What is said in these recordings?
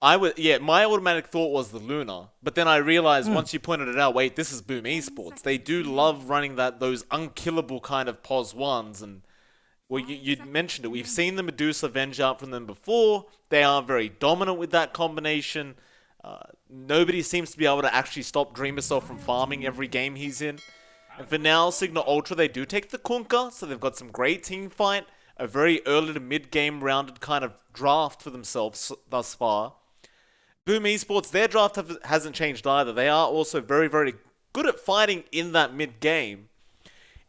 My automatic thought was the Luna, but then I realized once you pointed it out, wait, this is Boom Esports. They do love running those unkillable kind of pos ones, and well, you mentioned it. We've seen the Medusa Venge out from them before. They are very dominant with that combination. Nobody seems to be able to actually stop Dreamercell from farming every game he's in. And for now, Cignal Ultra, they do take the Kunkka, so they've got some great team fight, a very early to mid-game rounded kind of draft for themselves thus far. Boom Esports, their draft hasn't changed either. They are also very, very good at fighting in that mid-game.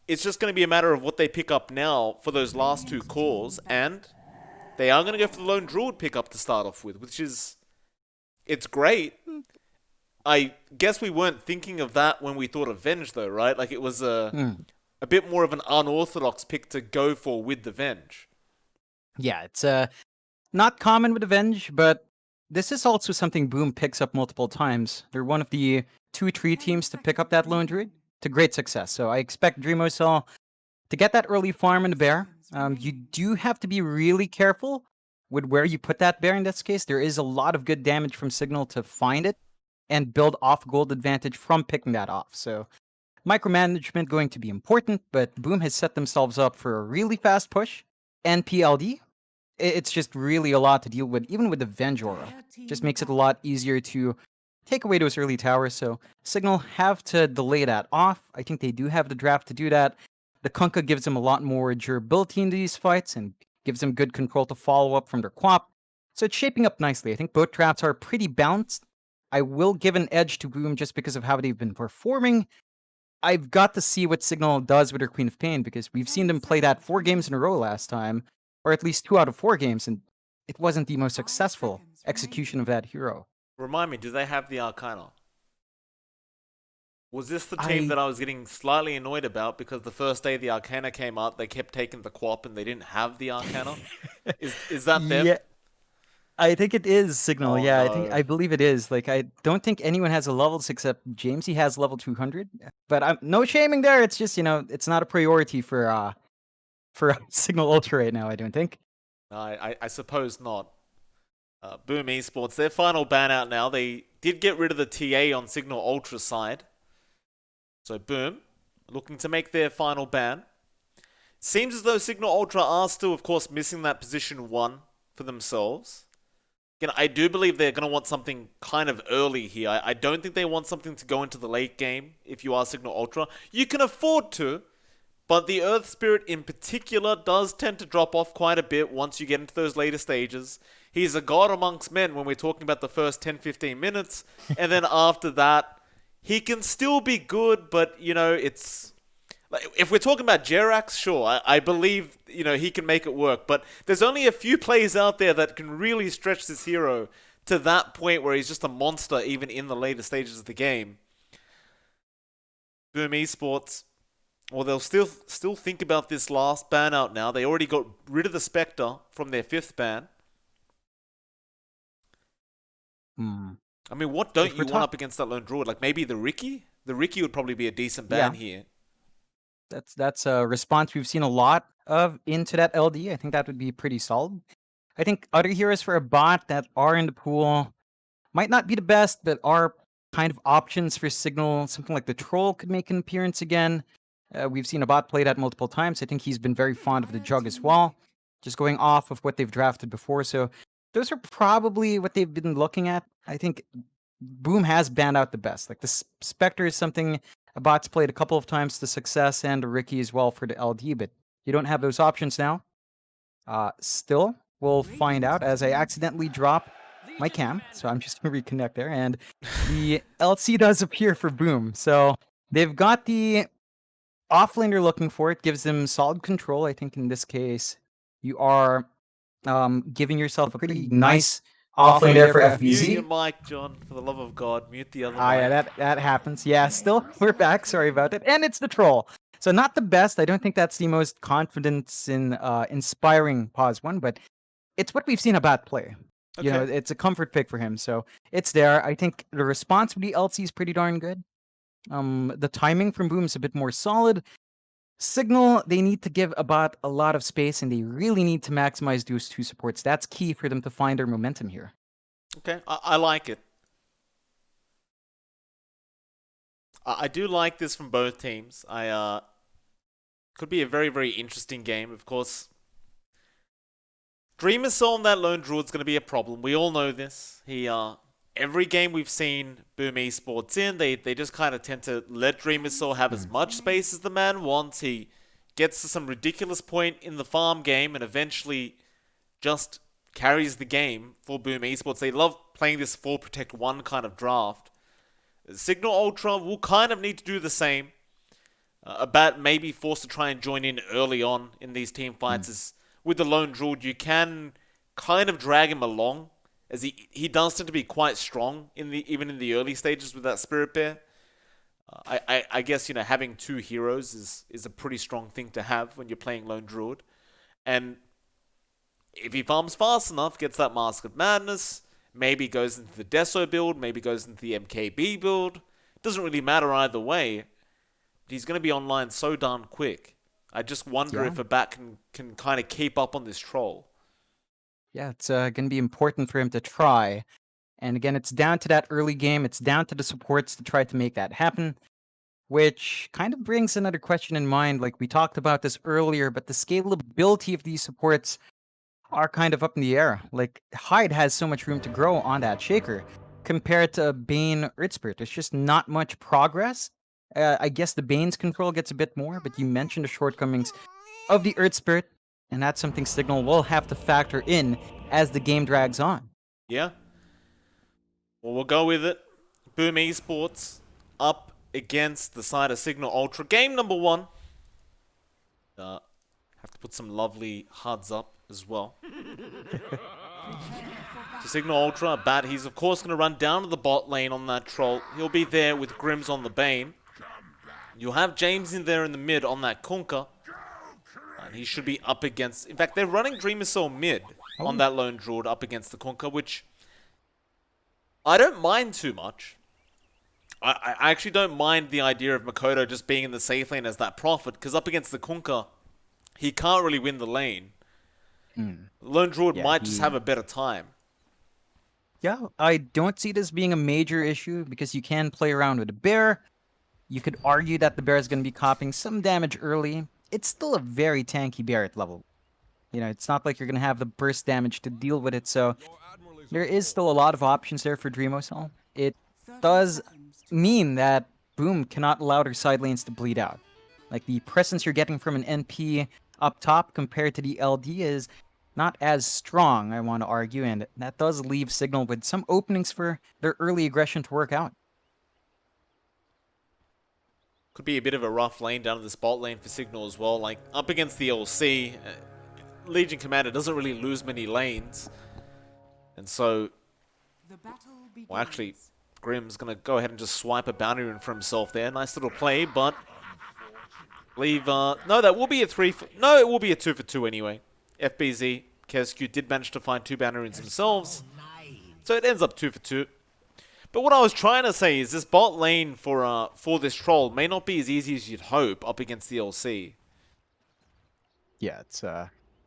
It's just going to be a matter of what they pick up now for those last two cores, and they are going to go for the Lone Druid pickup to start off with, which is... It's great. I guess we weren't thinking of that when we thought of Venge, though, right? Like, it was a bit more of an unorthodox pick to go for with the Venge. Yeah, it's not common with Avenge, but this is also something Boom picks up multiple times. They're one of the 2-3 teams to pick up that Lone Druid to great success. So I expect Dreamosol to get that early farm in the bear. You do have to be really careful with where you put that bear in this case. There is a lot of good damage from Cignal to find it and build off gold advantage from picking that off. So micromanagement going to be important, but Boom has set themselves up for a really fast push. NPLD, it's just really a lot to deal with, even with the Venge Aura. Just makes it a lot easier to take away those early towers, so Cignal have to delay that off. I think they do have the draft to do that. The Kunkka gives them a lot more durability in these fights and gives them good control to follow up from their Quap. So it's shaping up nicely. I think both drafts are pretty balanced. I will give an edge to Boom just because of how they've been performing. I've got to see what Cignal does with their Queen of Pain, because we've seen them play that 4 games in a row last time, or at least 2 out of 4 games, and it wasn't the most successful execution of that hero. Remind me, do they have the Arcana? Was this the team I that I was getting slightly annoyed about because the first day the Arcana came out, they kept taking the Quap and they didn't have the Arcana? Is that them? yeah, I think it is Signal. Oh Yeah, no. I believe it is. Like, I don't think anyone has a levels except James. He has level 200, but I'm no shaming there. It's just, it's not a priority for Signal Ultra right now. I don't think. I suppose not. Boom Esports, their final ban out now. They did get rid of the TA on Cignal Ultra side. So Boom, looking to make their final ban. Seems as though Cignal Ultra are still, of course, missing that position 1 for themselves. Again, I do believe they're going to want something kind of early here. I don't think they want something to go into the late game if you are Cignal Ultra. You can afford to, but the Earth Spirit in particular does tend to drop off quite a bit once you get into those later stages. He's a god amongst men when we're talking about the first 10-15 minutes, and then after that, he can still be good, but, it's... Like, if we're talking about Jerax, sure, I believe, he can make it work, but there's only a few plays out there that can really stretch this hero to that point where he's just a monster even in the later stages of the game. Boom Esports, well, they'll still think about this last ban out now. They already got rid of the Spectre from their 5th ban. Hmm. I mean, what don't If we're you want talking, up against that Lone Druid? Like, maybe the Riki? The Riki would probably be a decent ban yeah, here. that's a response we've seen a lot of into that LD. I think that would be pretty solid. I think other heroes for a bot that are in the pool might not be the best, but are kind of options for Signal. Something like the Troll could make an appearance again. We've seen a bot play that multiple times. I think he's been very fond of the Jug as well, just going off of what they've drafted before. So those are probably what they've been looking at. I think Boom has banned out the best. Like, the Spectre is something a bot's played a couple of times to success, and a Ricky as well for the LD, but you don't have those options now. Still, we'll find out as I accidentally drop my cam, so I'm just gonna reconnect there, and the LC does appear for Boom. So they've got the offlane they're looking for. It gives them solid control. I think in this case, you are giving yourself a pretty nice offlane there for Mute your FBZ. mic, John, for the love of God. Mute the other Ah, mic. yeah, that happens. Yeah, still, we're back. Sorry about it. And it's the troll. So not the best. I don't think that's the most confidence in inspiring pause one, but it's what we've seen about play. Okay. It's a comfort pick for him. So it's there. I think the response from the LC is pretty darn good. The timing from Boom is a bit more solid. Signal, they need to give about a lot of space, and they really need to maximize those 2 supports. That's key for them to find their momentum here. Okay, I like it. I do like this from both teams. Could be a very, very interesting game. Of course, Dreamer Soul on that lone druid's going to be a problem. We all know this. Every game we've seen Boom Esports in, they just kind of tend to let Dreamer Soul have as much space as the man wants. He gets to some ridiculous point in the farm game and eventually just carries the game for Boom Esports. They love playing this 4 Protect 1 kind of draft. Cignal Ultra will kind of need to do the same. A bat may be forced to try and join in early on in these team fights. As with the lone druid, you can kind of drag him along, as he does tend to be quite strong even in the early stages with that spirit bear. I guess having 2 heroes is a pretty strong thing to have when you're playing lone druid, and if he farms fast enough, gets that Mask of Madness, maybe goes into the Deso build, maybe goes into the MKB build. Doesn't really matter either way. He's going to be online so darn quick. I just wonder if a bat can kind of keep up on this troll. Yeah, it's going to be important for him to try. And again, it's down to that early game. It's down to the supports to try to make that happen. Which kind of brings another question in mind. Like we talked about this earlier, but the scalability of these supports are kind of up in the air. Like Hyde has so much room to grow on that shaker compared to Bane Earthspirit. There's just not much progress. I guess the Bane's control gets a bit more, but you mentioned the shortcomings of the Earthspirit, and that's something Cignal will have to factor in as the game drags on. Yeah. Well, we'll go with it. Boom Esports up against the side of Cignal Ultra. Game number 1. Have to put some lovely HUDs up as well. To Cignal Ultra, bat, he's of course going to run down to the bot lane on that troll. He'll be there with Grims on the Bane. You'll have James in there in the mid on that Kunkka. And he should be up against... In fact, they're running Dreamer Soul mid on that lone druid up against the Kunkka, which I don't mind too much. I actually don't mind the idea of Makoto just being in the safe lane as that prophet, because up against the Kunkka, he can't really win the lane. Lone druid might just have a better time. Yeah, I don't see this being a major issue because you can play around with a bear. You could argue that the bear is going to be copying some damage early. It's still a very tanky bear at level. It's not like you're going to have the burst damage to deal with it, so there is still a lot of options there for Dreamosol. It does mean that Boom cannot allow their side lanes to bleed out. Like, the presence you're getting from an NP up top compared to the LD is not as strong, I want to argue, and that does leave Cignal with some openings for their early aggression to work out. Could be a bit of a rough lane down to the spot lane for Cignal as well. Like, up against the LC, Legion Commander doesn't really lose many lanes. And so, well, actually, Grim's going to go ahead and just swipe a bounty rune for himself there. Nice little play, but leave... no, that will be a 3 for... No, it will be a 2 for 2 anyway. FBZ, KSQ did manage to find 2 bounty runes themselves. So it ends up 2 for 2. But what I was trying to say is this bot lane for this troll may not be as easy as you'd hope up against the LC. Yeah,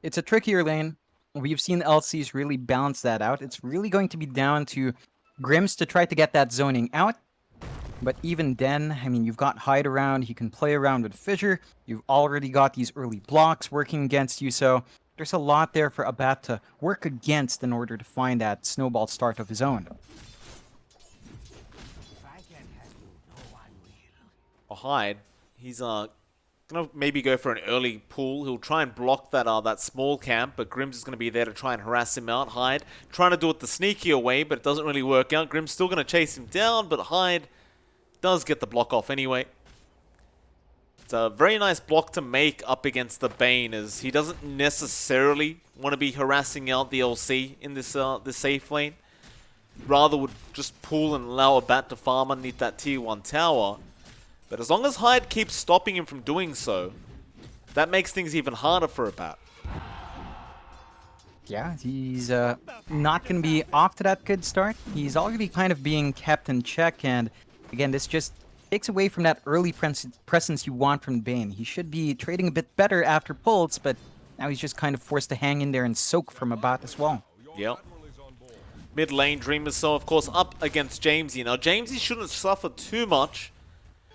it's a trickier lane. We've seen LCs really balance that out. It's really going to be down to Grims to try to get that zoning out. But even then, I mean, you've got Hyde around. He can play around with Fissure. You've already got these early blocks working against you. So there's a lot there for Abat to work against in order to find that snowball start of his own. Hyde, he's gonna maybe go for an early pull. He'll try and block that small camp, but Grims is gonna be there to try and harass him out. Hyde trying to do it the sneakier way, but it doesn't really work out. Grims still gonna chase him down, but Hyde does get the block off anyway. It's a very nice block to make up against the Bane, as he doesn't necessarily want to be harassing out the LC in this safe lane. Rather would just pull and allow a bat to farm underneath that tier 1 tower. But as long as Hyde keeps stopping him from doing so, that makes things even harder for a bat. Yeah, he's not going to be off to that good start. He's already kind of being kept in check, and again, this just takes away from that early presence you want from Bane. He should be trading a bit better after pulls, but now he's just kind of forced to hang in there and soak from Abat as well. Yep. Mid lane, Dreamer Cell, of course, up against Jamesy. Now, Jamesy shouldn't suffer too much,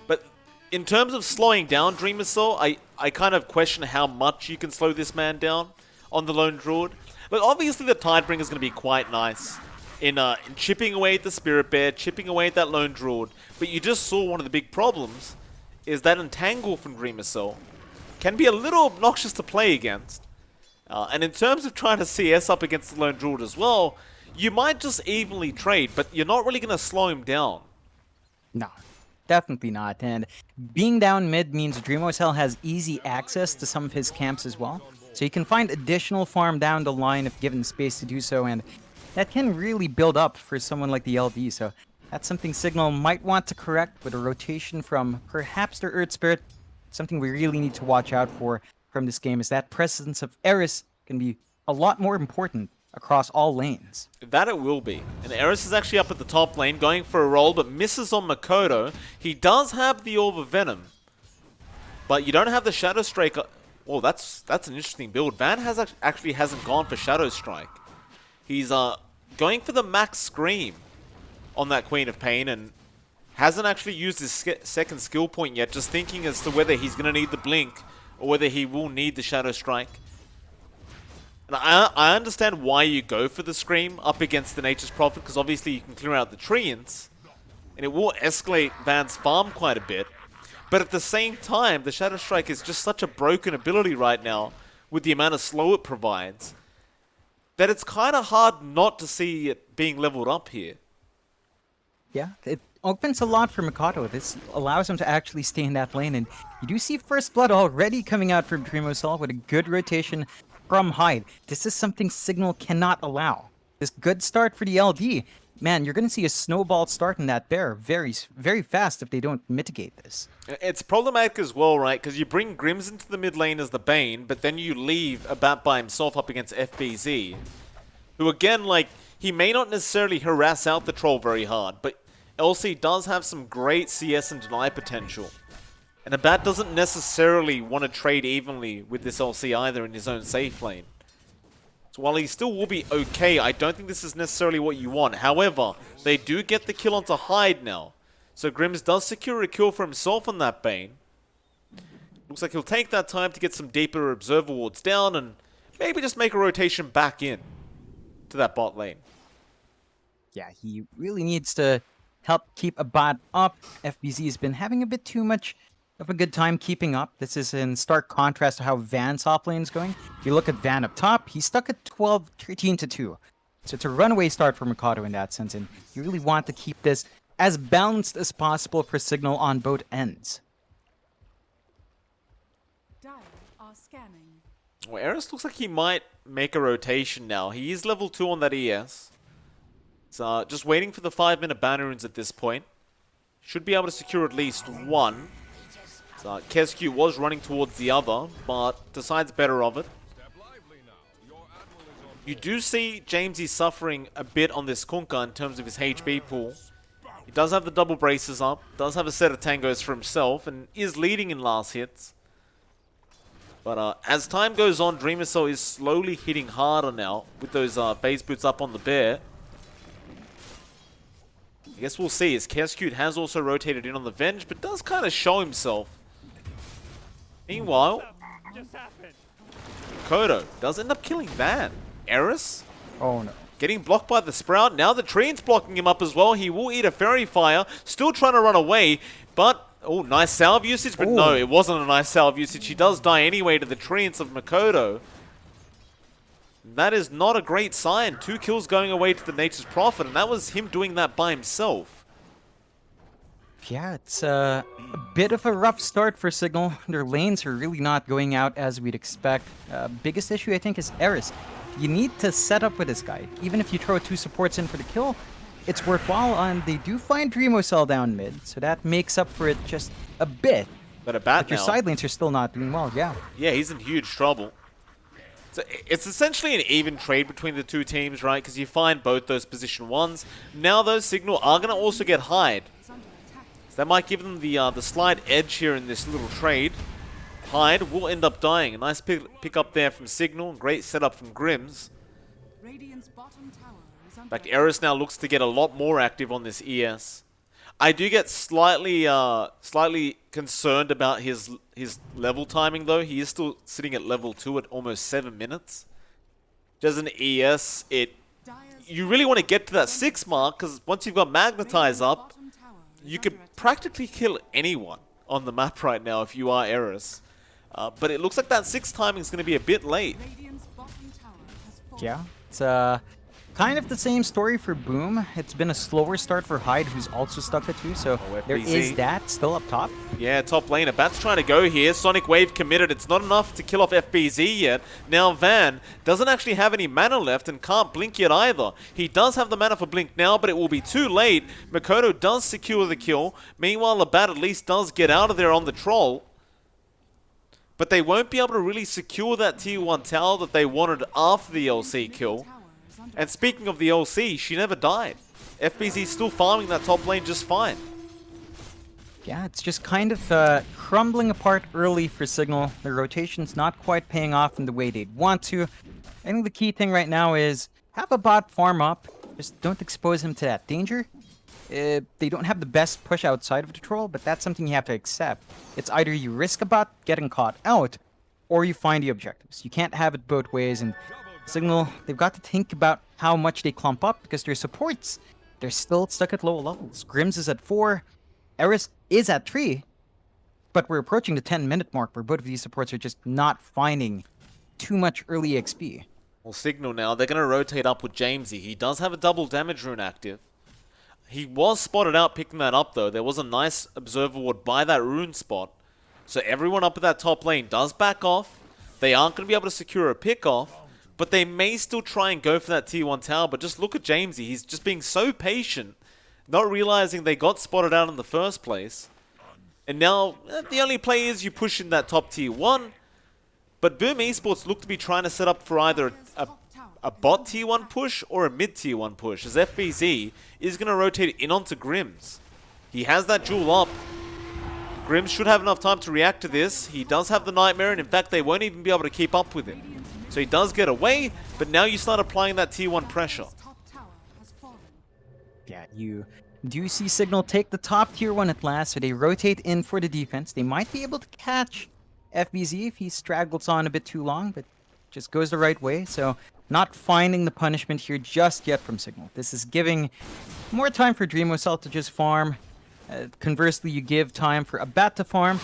but in terms of slowing down Dreamer Cell, I kind of question how much you can slow this man down on the Lone Druid. But obviously, the Tidebringer is going to be quite nice in chipping away at the Spirit Bear, chipping away at that Lone Druid. But you just saw one of the big problems is that Entangle from Dreamer Cell can be a little obnoxious to play against. And in terms of trying to CS up against the Lone Druid as well, you might just evenly trade, but you're not really going to slow him down. No, definitely not. And being down mid means Dreamocell has easy access to some of his camps as well. So you can find additional farm down the line if given space to do so, and that can really build up for someone like the LD. So that's something Cignal might want to correct with a rotation from perhaps their Earth Spirit. Something we really need to watch out for from this game is that presence of Eris can be a lot more important across all lanes. That it will be. And Eris is actually up at the top lane, going for a roll, but misses on Makoto. He does have the Orb of Venom, but you don't have the Shadow Strike. Oh, that's an interesting build. Van actually hasn't gone for Shadow Strike. He's going for the Max Scream on that Queen of Pain, and hasn't actually used his second skill point yet, just thinking as to whether he's going to need the Blink or whether he will need the Shadow Strike. And I understand why you go for the Scream up against the Nature's Prophet, because obviously you can clear out the Treants, and it will escalate Van's farm quite a bit. But at the same time, the Shadow Strike is just such a broken ability right now, with the amount of slow it provides, that it's kind of hard not to see it being leveled up here. Yeah, it opens a lot for Mikado. This allows him to actually stay in that lane, and you do see First Blood already coming out from Dreamocell with a good rotation from Hyde. This is something Cignal cannot allow. This good start for the LD. Man, you're going to see a snowball start in that bear very, very fast if they don't mitigate this. It's problematic as well, right? Because you bring Grims into the mid lane as the Bane, but then you leave a Bat by himself up against FBZ, who again, like, he may not necessarily harass out the troll very hard, but LC does have some great CS and deny potential. And a Bat doesn't necessarily want to trade evenly with this LC either in his own safe lane. So while he still will be okay, I don't think this is necessarily what you want. However, they do get the kill onto Hyde now. So Grims does secure a kill for himself on that Bane. Looks like he'll take that time to get some deeper Observer wards down and maybe just make a rotation back in to that bot lane. Yeah, he really needs to help keep a bot up. FBZ has been having a bit too much of a good time keeping up. This is in stark contrast to how Van's top lane is going. If you look at Van up top, he's stuck at 13-2. So it's a runaway start for Mikado in that sense, and you really want to keep this as balanced as possible for Cignal on both ends. Dire are scanning. Well, Eris looks like he might make a rotation now. He is level 2 on that ES. So just waiting for the 5-minute banner runes at this point. Should be able to secure at least one. So Kescu was running towards the other, but decides better of it. You do see Jamesy suffering a bit on this Kunkka in terms of his HB pool. He does have the double braces up, does have a set of tangos for himself, and is leading in last hits. But as time goes on, Dreamocell is slowly hitting harder now with those phase boots up on the bear. I guess we'll see, as Kescu has also rotated in on the Venge, but does kind of show himself. Meanwhile, Kodo does end up killing Van. Eris? Oh no. Getting blocked by the Sprout. Now the Treant's blocking him up as well. He will eat a Fairy Fire. Still trying to run away, but... Oh, nice salve usage, but no, it wasn't a nice salve usage. He does die anyway to the Treants of Makoto. That is not a great sign. 2 kills going away to the Nature's Prophet, and that was him doing that by himself. Yeah, it's a bit of a rough start for Cignal. Their lanes are really not going out as we'd expect. Biggest issue, I think, is Eris. You need to set up with this guy. Even if you throw 2 supports in for the kill, it's worthwhile, and they do find Dreamocell down mid, so that makes up for it just a bit. But a Bat But your now. side lanes are still not doing well, yeah. Yeah, he's in huge trouble. So it's essentially an even trade between the two teams, right? Because you find both those position 1s. Now those Cignal are going to also get Hyde. So that might give them the slight edge here in this little trade. Hyde will end up dying. A nice pick up there from Cignal. Great setup from Grims. Radiant's bottom tower is under In fact, Eris now looks to get a lot more active on this ES. I do get slightly concerned about his level timing though. He is still sitting at level 2 at almost 7 minutes. Just an ES, you really want to get to that 6 mark, because once you've got Magnetize up, you could practically kill anyone on the map right now if you are Eris. But it looks like that 6 timing is going to be a bit late. Yeah, it's kind of the same story for Boom. It's been a slower start for Hyde, who's also stuck at 2, so there is that still up top. Yeah, top lane. Bat's trying to go here. Sonic Wave committed. It's not enough to kill off FBZ yet. Now Van doesn't actually have any mana left and can't blink yet either. He does have the mana for blink now, but it will be too late. Makoto does secure the kill. Meanwhile, Bat at least does get out of there on the troll. But they won't be able to really secure that tier 1 tower that they wanted after the LC kill. And speaking of the LC, she never died. FBZ's still farming that top lane just fine. Yeah, it's just kind of crumbling apart early for Cignal. The rotation's not quite paying off in the way they'd want to. I think the key thing right now is have a bot farm up. Just don't expose him to that danger. They don't have the best push outside of the troll, but that's something you have to accept. It's either you risk a bot getting caught out, or you find the objectives. You can't have it both ways, and Cignal, they've got to think about how much they clump up, because their supports, they're still stuck at low levels. Grims is at 4, Eris is at 3, but we're approaching the 10-minute mark where both of these supports are just not finding too much early XP. Well, Cignal now, they're going to rotate up with Jamesy. He does have a double damage rune active. He was spotted out picking that up though. There was a nice observer ward by that rune spot. So everyone up at that top lane does back off. They aren't going to be able to secure a pick off. But they may still try and go for that tier 1 tower. But just look at Jamesy. He's just being so patient. Not realizing they got spotted out in the first place. And now, the only play is you push in that top tier 1. But Boom Esports look to be trying to set up for either a bot tier 1 push or a mid tier 1 push. As FBZ is going to rotate in onto Grims. He has that jewel up. Grims should have enough time to react to this. He does have the Nightmare, and in fact they won't even be able to keep up with him. So he does get away, but now you start applying that tier 1 pressure. Yeah, you do see Cignal take the top tier 1 at last, so they rotate in for the defense. They might be able to catch FBZ if he straggles on a bit too long, but just goes the right way. So not finding the punishment here just yet from Cignal. This is giving more time for Dreamocell to just farm. Conversely, you give time for a Bat to farm.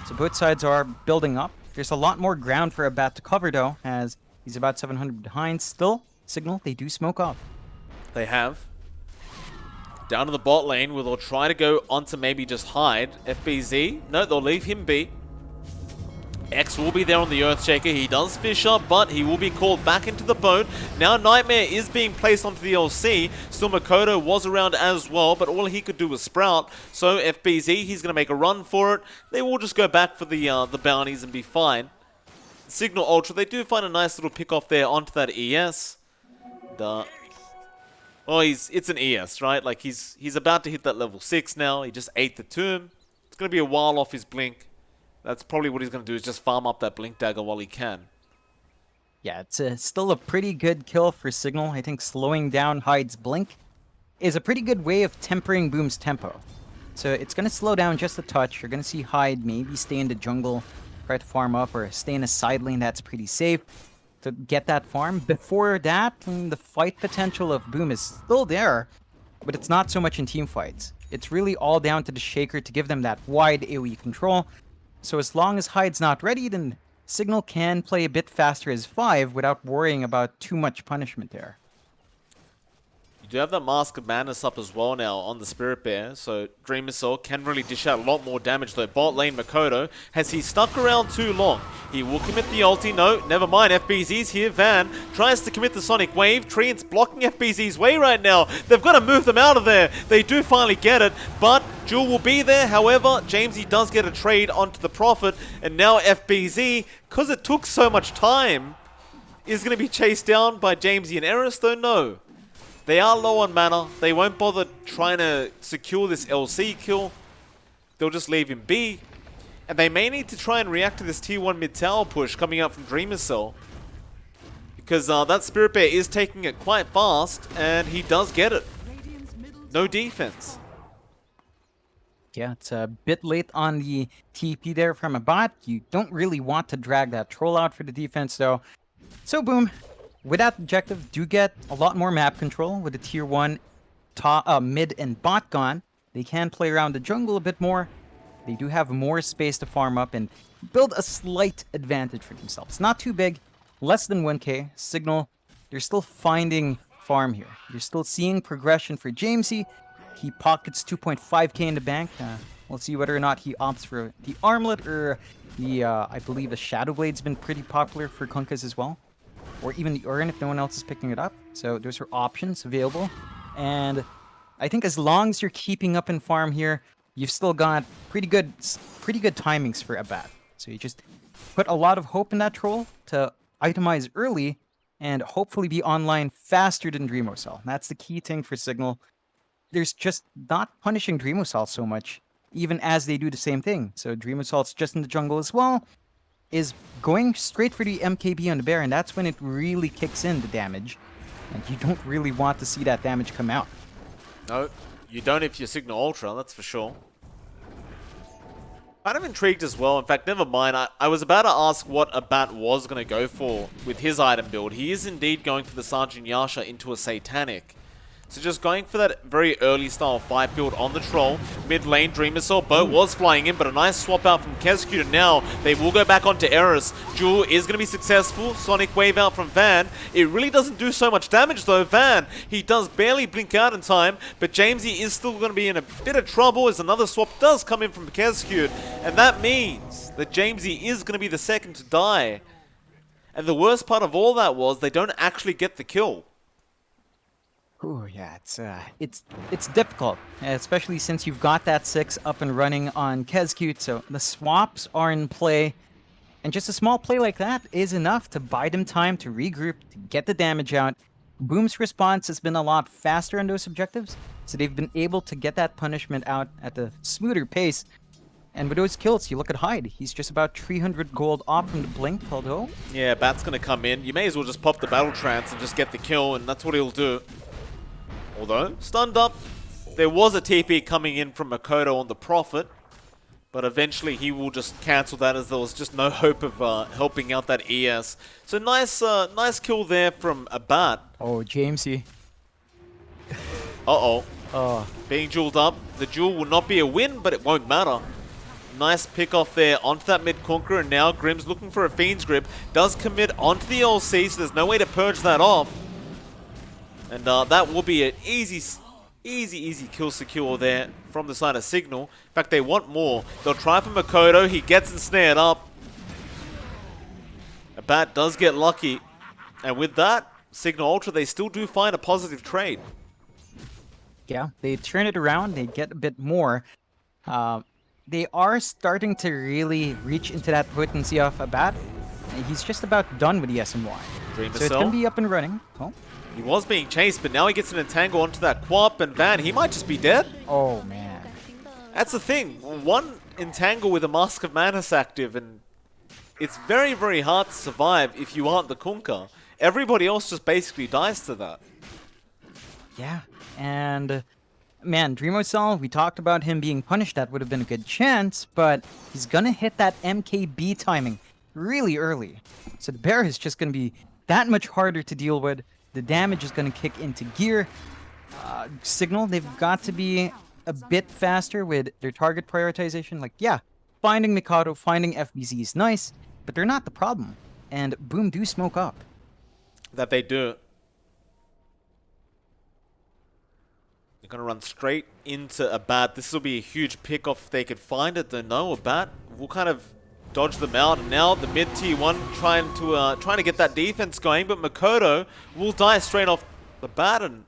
So both sides are building up. There's a lot more ground for a Bat to cover though, as he's about 700 behind. Still, Cignal, they do smoke up. They have. Down to the bot lane where they'll try to go onto maybe just Hyde. FBZ, no, they'll leave him be. X will be there on the Earthshaker. He does fish up, but he will be called back into the boat. Now Nightmare is being placed onto the LC. Still Makoto was around as well, but all he could do was sprout. So FBZ, he's going to make a run for it. They will just go back for the bounties and be fine. Cignal Ultra, they do find a nice little pick off there onto that ES. Oh, it's an ES, right? Like he's about to hit that level 6 now. He just ate the tomb. It's going to be a while off his blink. That's probably what he's going to do, is just farm up that blink dagger while he can. Yeah, it's still a pretty good kill for Cignal. I think slowing down Hyde's blink is a pretty good way of tempering Boom's tempo. So it's going to slow down just a touch. You're going to see Hyde maybe stay in the jungle, try to farm up, or stay in a side lane that's pretty safe to get that farm. Before that, the fight potential of Boom is still there, but it's not so much in team fights. It's really all down to the Shaker to give them that wide AoE control. So as long as Hyde's not ready, then Cignal can play a bit faster as 5 without worrying about too much punishment there. You do have that Mask of Madness up as well now on the Spirit Bear, so Dreamocell can really dish out a lot more damage though. Bot lane Makoto, has he stuck around too long? He will commit the ulti. No, never mind. FBZ's here. Van tries to commit the Sonic Wave. Treant's blocking FBZ's way right now. They've got to move them out of there. They do finally get it, but Jewel will be there. However, Jamesy does get a trade onto the Prophet, and now FBZ, because it took so much time, is going to be chased down by Jamesy and Eris, though no. They are low on mana. They won't bother trying to secure this LC kill. They'll just leave him be. And they may need to try and react to this tier 1 mid tower push coming out from Dreamocell. because that Spirit Bear is taking it quite fast, and he does get it. Radiant's middle No tower defense. Yeah, it's a bit late on the TP there from a bot. You don't really want to drag that troll out for the defense, though. So, Boom, with that objective, do get a lot more map control with the tier 1 mid and bot gone. They can play around the jungle a bit more. They do have more space to farm up and build a slight advantage for themselves. Not too big, less than 1k. Cignal, they're still finding farm here. You're still seeing progression for Jamesy. He pockets 2.5k in the bank. We'll see whether or not he opts for the armlet or the, I believe the Shadow Blade's been pretty popular for Kunkkas as well. Or even the Urn if no one else is picking it up. So those are options available. And I think as long as you're keeping up in farm here, you've still got pretty good timings for a bat. So you just put a lot of hope in that troll to itemize early and hopefully be online faster than Dreamosal. That's the key thing for Cignal. There's just not punishing Dreamosal so much, even as they do the same thing. So Dreamosal's just in the jungle as well, is going straight for the MKB on the bear, and that's when it really kicks in, the damage. And you don't really want to see that damage come out. No, you don't if you're Cignal Ultra, that's for sure. Kind of intrigued as well. In fact, never mind. I was about to ask what a bat was going to go for with his item build. He is indeed going for the Sergeant Yasha into a Satanic. So just going for that very early style fight build on the troll. Mid lane, Dreamosal, boat was flying in, but a nice swap out from Kescute, and now they will go back onto Eris. Jewel is going to be successful. Sonic Wave out from Van. It really doesn't do so much damage though. Van, he does barely blink out in time, but Jamesy is still going to be in a bit of trouble as another swap does come in from Kescute, and that means that Jamesy is going to be the second to die. And the worst part of all that was they don't actually get the kill. Ooh, yeah, it's difficult, especially since you've got that 6 up and running on Kescute, so the swaps are in play, and just a small play like that is enough to buy them time to regroup, to get the damage out. Boom's response has been a lot faster on those objectives, so they've been able to get that punishment out at a smoother pace. And with those kills, you look at Hyde, he's just about 300 gold off from the blink, although... Yeah, Bat's going to come in. You may as well just pop the Battle Trance and just get the kill, and that's what he'll do. Although, stunned up, there was a TP coming in from Makoto on the Prophet, but eventually he will just cancel that as there was just no hope of helping out that ES. So nice kill there from a Bat. Oh, Jamesy. Uh-oh. Oh. Being jeweled up. The jewel will not be a win, but it won't matter. Nice pick off there onto that mid-conqueror, and now Grimm's looking for a Fiend's Grip. Does commit onto the LC, so there's no way to purge that off. And that will be an easy kill secure there from the side of Cignal. In fact, they want more. They'll try for Makoto. He gets ensnared up. A Bat does get lucky. And with that, Cignal Ultra, they still do find a positive trade. Yeah, they turn it around. They get a bit more. They are starting to really reach into that potency of a Bat. He's just about done with the SMY. So it's going to be up and running. Oh. He was being chased, but now he gets an entangle onto that Quap, and Van, he might just be dead. Oh, man. That's the thing. One entangle with a Mask of Madness active, and it's very, very hard to survive if you aren't the Kunkka. Everybody else just basically dies to that. Yeah, and man, Dreamosal, we talked about him being punished. That would have been a good chance, but he's going to hit that MKB timing really early. So the bear is just going to be that much harder to deal with. The damage is going to kick into gear. Cignal, they've got to be a bit faster with their target prioritization. Like, yeah, finding Mikado, finding FBZ is nice, but they're not the problem. And Boom do smoke up. That they do. They're going to run straight into a Bat. This will be a huge pick off if they could find it. Though no, a Bat will kind of dodge them out, and now the mid tier 1 trying to get that defense going, but Makoto will die straight off the Bat, and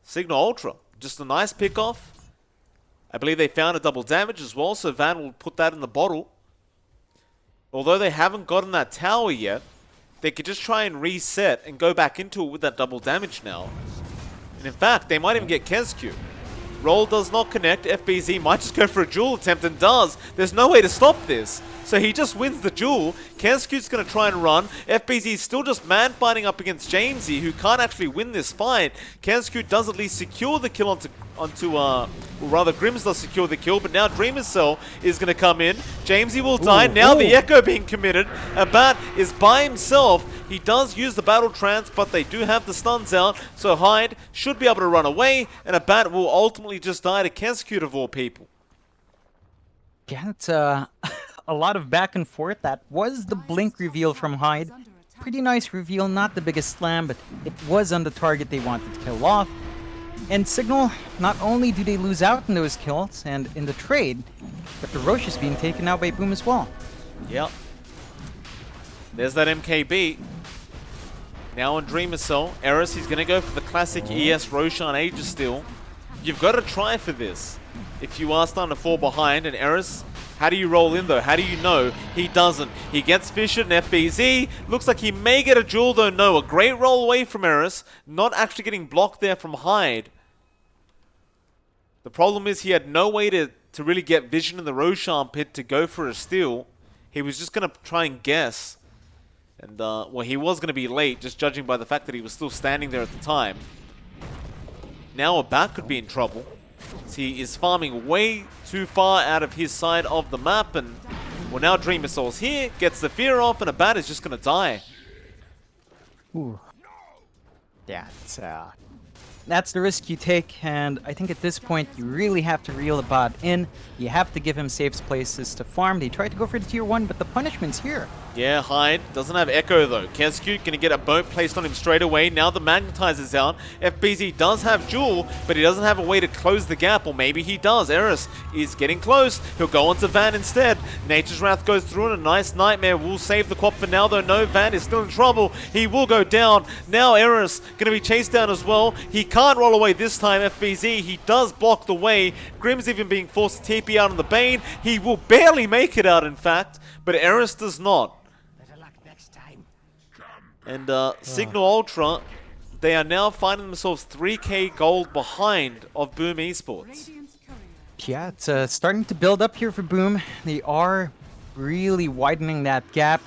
Cignal Ultra, just a nice pick off. I believe they found a double damage as well, so Van will put that in the bottle. Although they haven't gotten that tower yet, they could just try and reset and go back into it with that double damage now. And in fact, they might even get Kescute. Roll does not connect. FBZ might just go for a duel attempt and does. There's no way to stop this. So he just wins the duel. Kansky's going to try and run. FBZ is still just man-fighting up against Jamesy, who can't actually win this fight. Kansky does at least secure the kill or rather Grims does secure the kill, but now Dreamer's Cell is going to come in. Jamesy will die. Now the Echo being committed. Abat is by himself. He does use the Battle Trance, but they do have the stuns out, so Hyde should be able to run away, and Abat will ultimately just die to Kansky of all people. Yeah, it's a lot of back and forth. That was the blink reveal from Hyde. Pretty nice reveal, not the biggest slam, but it was on the target they wanted to kill off. And Cignal, not only do they lose out in those kills and in the trade, but the Roche is being taken out by Boom as well. Yep. There's that MKB. Now on Dreamer Cell, Eris, he's going to go for the classic ES Roshan Aegis steal. You've got to try for this. If you are starting to fall behind, and Eris, how do you roll in though? How do you know? He doesn't. He gets Fisher and FBZ. Looks like he may get a duel though. No, a great roll away from Eris. Not actually getting blocked there from Hyde. The problem is he had no way to really get vision in the Roshan pit to go for a steal. He was just going to try and guess. And, well, he was going to be late, just judging by the fact that he was still standing there at the time. Now Abat could be in trouble. He is farming way too far out of his side of the map, and well, now Dreamer Soul's here, gets the fear off, and Abat is just going to die. Ooh. Yeah, that's the risk you take, and I think at this point you really have to reel Abat in. You have to give him safe places to farm. They tried to go for the tier 1, but the punishment's here. Yeah, Hyde doesn't have Echo though. Kansky going to get a boat placed on him straight away. Now the Magnetizer's out. FBZ does have Jewel, but he doesn't have a way to close the gap, or maybe he does. Eris is getting close. He'll go onto Van instead. Nature's Wrath goes through, and a nice Nightmare will save the Quap for now though. No, Van is still in trouble. He will go down. Now Eris going to be chased down as well. He can't roll away this time, FBZ. He does block the way. Grim's even being forced to TP out on the Bane. He will barely make it out, in fact, but Eris does not. And Cignal Ultra, they are now finding themselves 3k gold behind of Boom Esports. Yeah, it's starting to build up here for Boom. They are really widening that gap.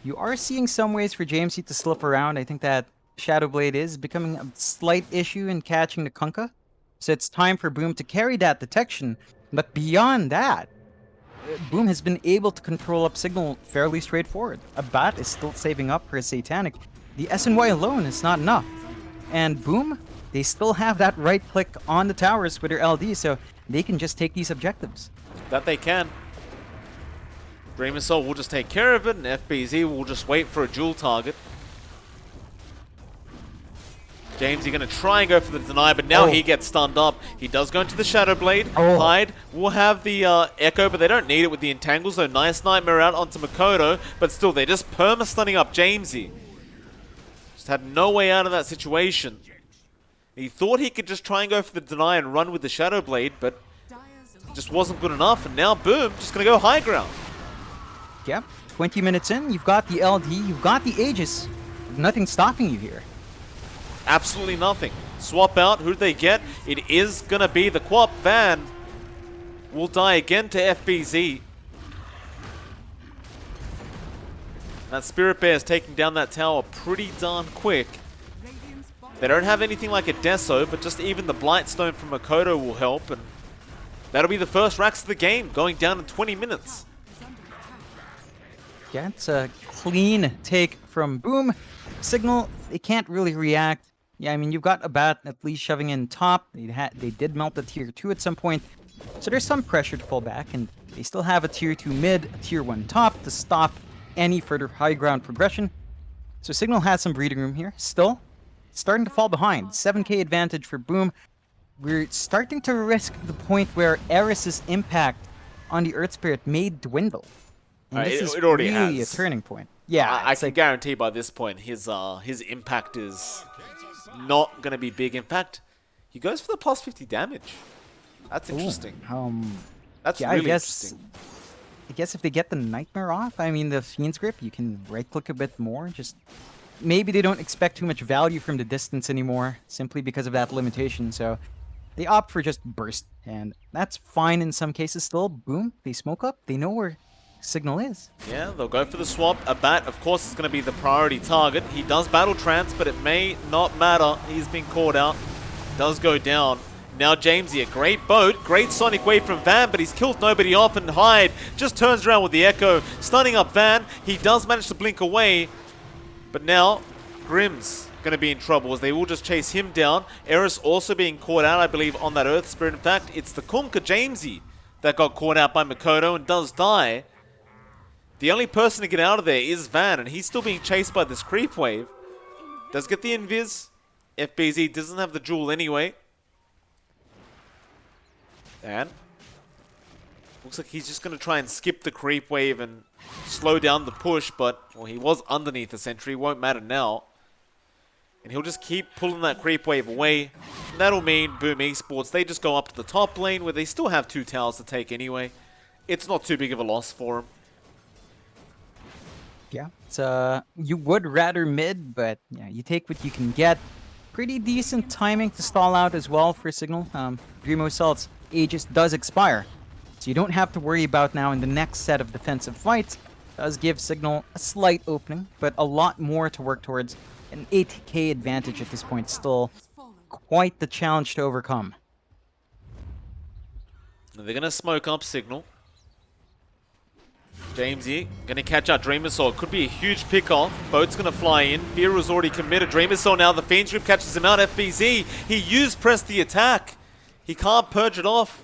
You are seeing some ways for Jamesy to slip around. I think that Shadowblade is becoming a slight issue in catching the Kunkka. So it's time for Boom to carry that detection. But beyond that, Boom has been able to control up Cignal fairly straightforward. Abat is still saving up for his Satanic. The SNY alone is not enough. And Boom, they still have that right click on the towers with their LD, so they can just take these objectives. That they can. Dreamer Soul will just take care of it, and FBZ will just wait for a dual target. James, you're going to try and go for the deny, but now he gets stunned up. He does go into the Shadowblade. Hyde will have the Echo, but they don't need it with the Entangles, so nice Nightmare out onto Makoto, but still, they're just perma-stunning up Jamesy. Just had no way out of that situation. He thought he could just try and go for the deny and run with the Shadowblade, but it just wasn't good enough, and now, boom, just going to go high ground. Yep, 20 minutes in, you've got the LD, you've got the Aegis. Nothing stopping you here. Absolutely nothing. Swap out. Who do they get? It is going to be the Quap. Van will die again to FBZ. That Spirit Bear is taking down that tower pretty darn quick. They don't have anything like a Deso, but just even the Blightstone from Makoto will help. And that'll be the first racks of the game, going down in 20 minutes. Yeah, it's a clean take from Boom. Cignal, they can't really react. Yeah, I mean, you've got Abat at least shoving in top. They did melt the tier 2 at some point. So there's some pressure to pull back, and they still have a tier 2 mid, a tier 1 top to stop any further high ground progression. So Cignal has some breathing room here. Still, it's starting to fall behind. 7k advantage for Boom. We're starting to risk the point where Eris's impact on the Earth Spirit may dwindle. And this is already really has. A turning point. Yeah, I can guarantee by this point his impact is not going to be big. In fact, he goes for the plus 50 damage. That's interesting. That's yeah, really interesting. I guess if they get the Nightmare off, I mean, the Fiend's Grip, you can right-click a bit more. Just maybe they don't expect too much value from the distance anymore, simply because of that limitation. So they opt for just burst, and that's fine in some cases still. Boom, they smoke up, they know where Cignal is. Yeah, they'll go for the swap. A bat, of course, is going to be the priority target. He does battle trance, but it may not matter. He's been called out. Does go down. Now Jamesy, a great boat, great sonic wave from Van, but he's killed nobody off, and Hyde just turns around with the Echo, stunning up Van. He does manage to blink away, but now Grimm's going to be in trouble as they will just chase him down. Eris also being caught out, I believe, on that Earth Spirit. In fact, it's the Kunkka Jamesy that got caught out by Makoto and does die. The only person to get out of there is Van, and he's still being chased by this creep wave. Does get the invis. FBZ doesn't have the jewel anyway. And looks like he's just going to try and skip the creep wave and slow down the push, but well, he was underneath the sentry. Won't matter now. And he'll just keep pulling that creep wave away. And that'll mean Boom Esports, they just go up to the top lane where they still have 2 towers to take anyway. It's not too big of a loss for them. Yeah, it's you would rather mid, but yeah, you take what you can get. Pretty decent timing to stall out as well for Cignal. Primo Salt's Aegis does expire, so you don't have to worry about now in the next set of defensive fights. Does give Cignal a slight opening, but a lot more to work towards. An 8k advantage at this point, still quite the challenge to overcome. They're going to smoke up Cignal. Jamesy going to catch out Dreamer Soul. Could be a huge pick-off. Boat's going to fly in. Fear was already committed. Dreamer Soul now. The Fiend's Grip catches him out. FBZ. He used press the attack. He can't purge it off.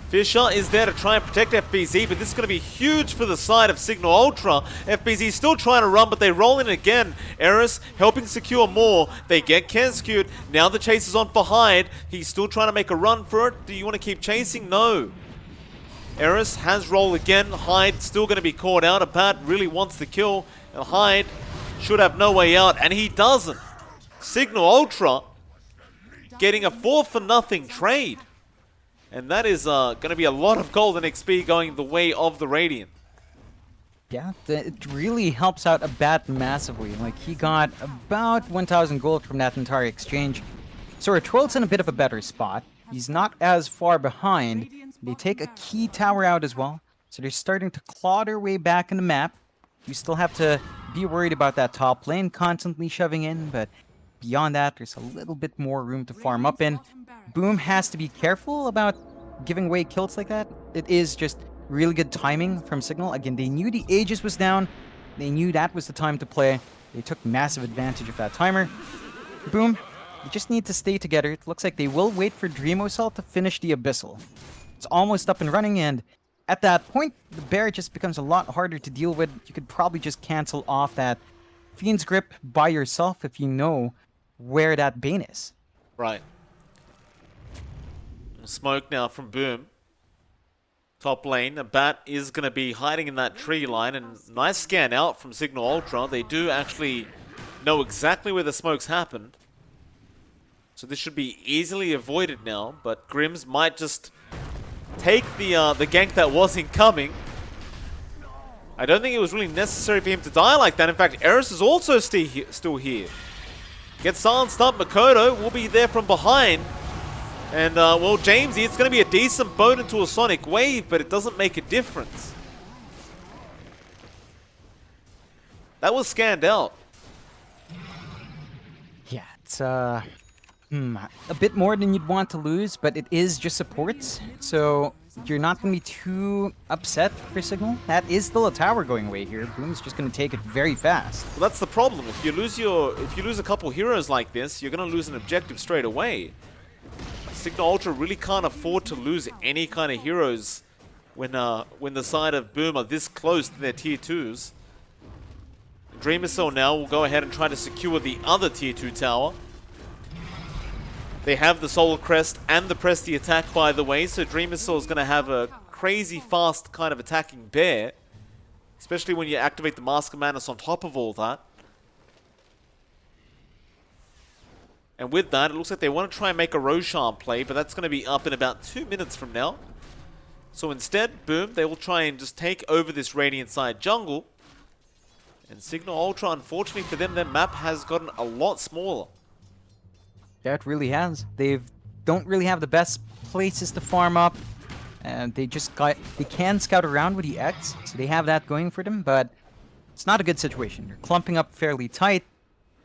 Fisher is there to try and protect FBZ, but this is going to be huge for the side of Cignal Ultra. FBZ still trying to run, but they roll in again. Eris helping secure more. They get Kenskewed. Now the chase is on for Hyde. He's still trying to make a run for it. Do you want to keep chasing? No. Eris has roll again. Hyde still going to be caught out. Abat really wants the kill. And Hyde should have no way out, and he doesn't. Cignal Ultra getting a 4-for-0 trade. And that is going to be a lot of golden XP going the way of the Radiant. Yeah, it really helps out Abat massively. Like, he got about 1,000 gold from that entire exchange. So Twilt's in a bit of a better spot. He's not as far behind. They take a key tower out as well. So they're starting to claw their way back in the map. You still have to be worried about that top lane constantly shoving in, but beyond that, there's a little bit more room to farm up in. Boom has to be careful about giving away kills like that. It is just really good timing from Cignal. Again, they knew the Aegis was down. They knew that was the time to play. They took massive advantage of that timer. Boom. They just need to stay together. It looks like they will wait for Dreamosal to finish the Abyssal. It's almost up and running, and at that point, the bear just becomes a lot harder to deal with. You could probably just cancel off that Fiend's Grip by yourself if you know where that Bane is. Right. Smoke now from Boom. Top lane. A bat is going to be hiding in that tree line, and nice scan out from Cignal Ultra. They do actually know exactly where the smokes happened. So this should be easily avoided now, but Grims might just take the gank that wasn't coming. I don't think it was really necessary for him to die like that. In fact, Eris is also still here. Gets silenced up. Makoto will be there from behind. And, well, Jamesy, it's going to be a decent boat into a sonic wave, but it doesn't make a difference. That was scanned out. Yeah, it's a bit more than you'd want to lose, but it is just supports, so you're not going to be too upset for Cignal. That is still a tower going away here. Boom's just going to take it very fast. Well, that's the problem. If you lose a couple heroes like this, you're going to lose an objective straight away. Cignal Ultra really can't afford to lose any kind of heroes when the side of Boom are this close to their tier 2s. Dreamer Cell now will go ahead and try to secure the other tier 2 tower. They have the Solar Crest and the Press the Attack, by the way, so Dreamer Cell is going to have a crazy fast kind of attacking bear, especially when you activate the Mask of Madness on top of all that. And with that, it looks like they want to try and make a Roshan play, but that's going to be up in about 2 minutes from now. So instead, Boom, they will try and just take over this Radiant side jungle. And Cignal Ultra, unfortunately for them, their map has gotten a lot smaller. Yeah, it really has. They've don't really have the best places to farm up, and they can scout around with the X, so they have that going for them, but it's not a good situation. They're clumping up fairly tight.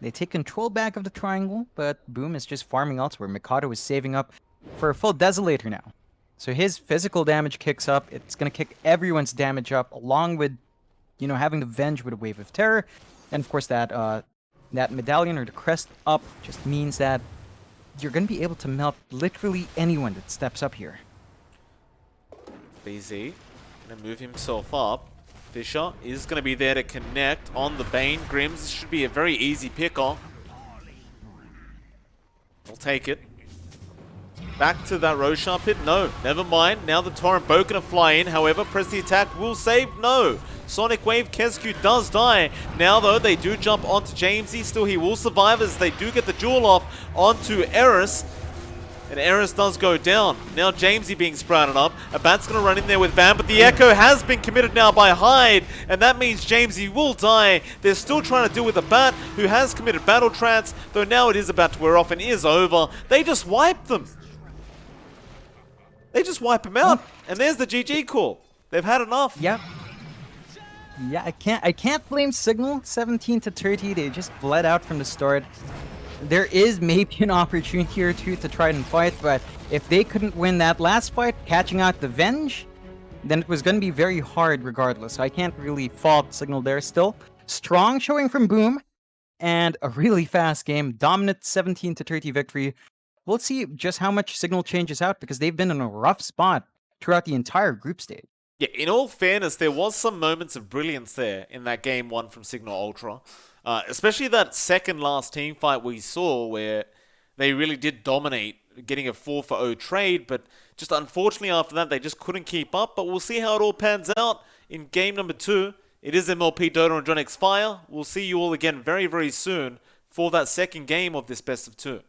They take control back of the triangle, but Boom is just farming elsewhere. Mikado is saving up for a full Desolator now. So his physical damage kicks up. It's going to kick everyone's damage up, along with, you know, having the Venge with a Wave of Terror. And of course that that medallion or the crest up just means that you're going to be able to melt literally anyone that steps up here. BZ going to move himself up. Fisher is going to be there to connect on the Bane. Grims, this should be a very easy pick-off. We'll take it. Back to that Roshan pit. No, never mind. Now the Torrent boat going to fly in. However, press the attack. Will save. No. Sonic Wave. Kesku does die. Now, though, they do jump onto Jamesy. Still, he will survive as they do get the duel off onto Eris. And Eris does go down. Now Jamesy being sprouted up. A Bat's going to run in there with Van, but the Echo has been committed now by Hyde, and that means Jamesy will die. They're still trying to deal with a Bat who has committed battle trance, though now it is about to wear off and is over. They just wipe them. They just wipe him out, and there's the GG call. They've had enough. Yep. Yeah, I can't blame Cignal. 17 to 30, they just bled out from the start. There is maybe an opportunity here too to try and fight, but if they couldn't win that last fight, catching out the Venge, then it was going to be very hard regardless. So I can't really fault Cignal there still. Strong showing from Boom, and a really fast game. Dominant 17 to 30 victory. We'll see just how much Cignal changes out, because they've been in a rough spot throughout the entire group stage. Yeah, in all fairness, there was some moments of brilliance there in that game one from Cignal Ultra. Especially that second last team fight we saw where they really did dominate, getting a 4-for-0 trade, but just unfortunately after that they just couldn't keep up. But we'll see how it all pans out in game number 2. It is MLP Dota and JohnXFire. We'll see you all again very, very soon for that second game of this best of 2.